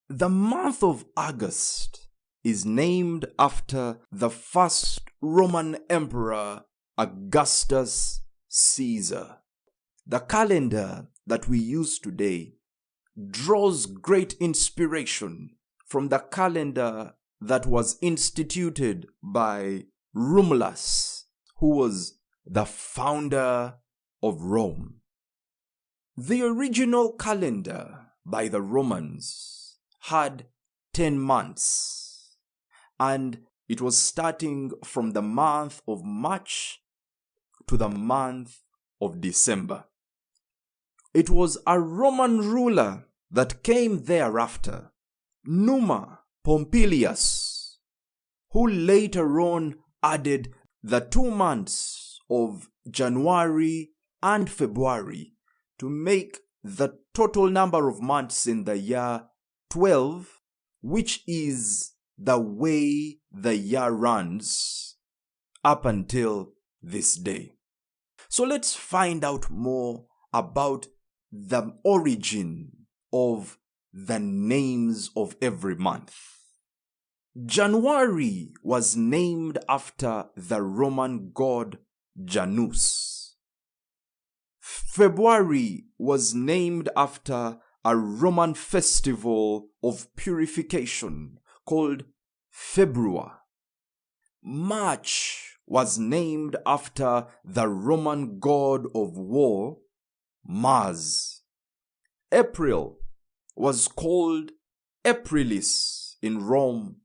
The month of August is named after the first Roman emperor, Augustus Caesar. The calendar that we use today draws great inspiration from the calendar that was instituted by Romulus, who was the founder of Rome. The original calendar by the Romans had 10 months, and it was starting from the month of March to the month of December. It was a Roman ruler that came thereafter, Numa Pompilius, who later on added the 2 months of January and February to make the total number of months in the year 12, which is the way the year runs up until this day. So let's find out more about the origin of the names of every month. January was named after the Roman god Janus. February was named after a Roman festival of purification called Februa. March was named after the Roman god of war, Mars. April was called Aprilis in Rome.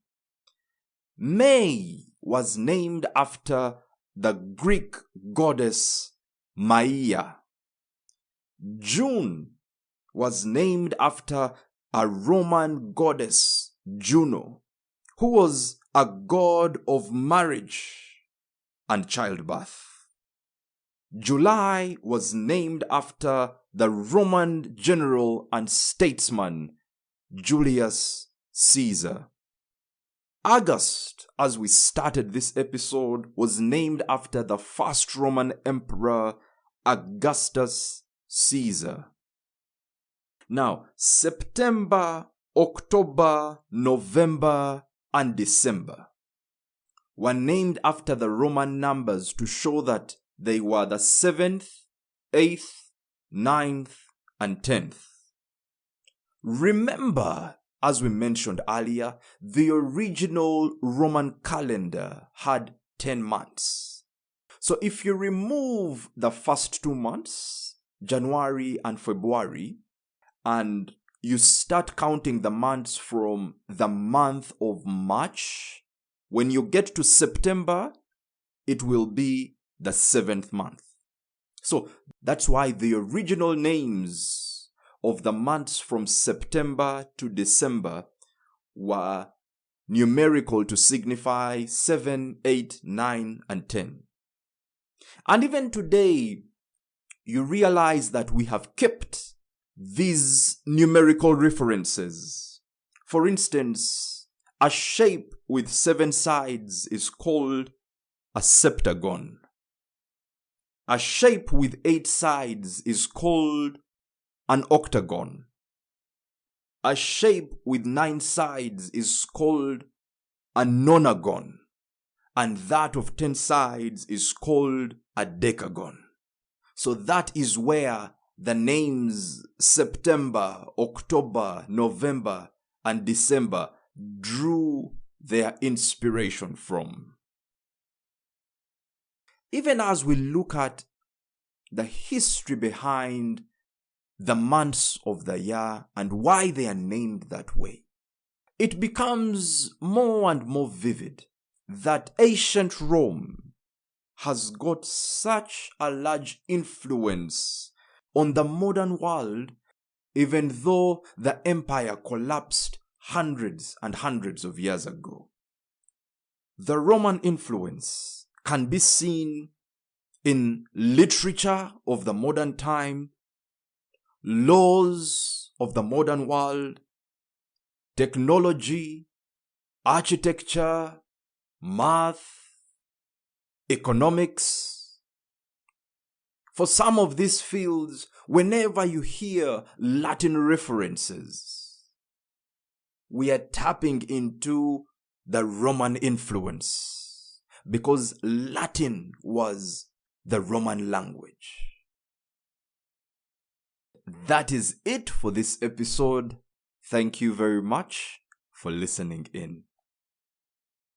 May was named after the Greek goddess Maia. June was named after a Roman goddess, Juno, who was a god of marriage and childbirth. July was named after the Roman general and statesman, Julius Caesar. August, as we started this episode, was named after the first Roman emperor, Augustus Caesar. Now, September, October, November, and December were named after the Roman numbers to show that they were the 7th, 8th, 9th, and 10th. Remember, as we mentioned earlier, the original Roman calendar had 10 months. So if you remove the first 2 months, January and February, and you start counting the months from the month of March, when you get to September, it will be the 7th month. So that's why the original names of the months from September to December were numerical to signify 7, 8, 9, and 10. And even today, you realize that we have kept these numerical references. For instance, a shape with 7 sides is called a septagon. A shape with 8 sides is called an octagon. A shape with 9 sides is called a nonagon. And that of 10 sides is called a decagon. So that is where the names September, October, November, and December drew their inspiration from. Even as we look at the history behind the months of the year and why they are named that way, it becomes more and more vivid that ancient Rome has got such a large influence on the modern world, even though the empire collapsed hundreds and hundreds of years ago. The Roman influence can be seen in literature of the modern time, laws of the modern world, technology, architecture, math, economics. For some of these fields, whenever you hear Latin references, we are tapping into the Roman influence because Latin was the Roman language. That is it for this episode. Thank you very much for listening in.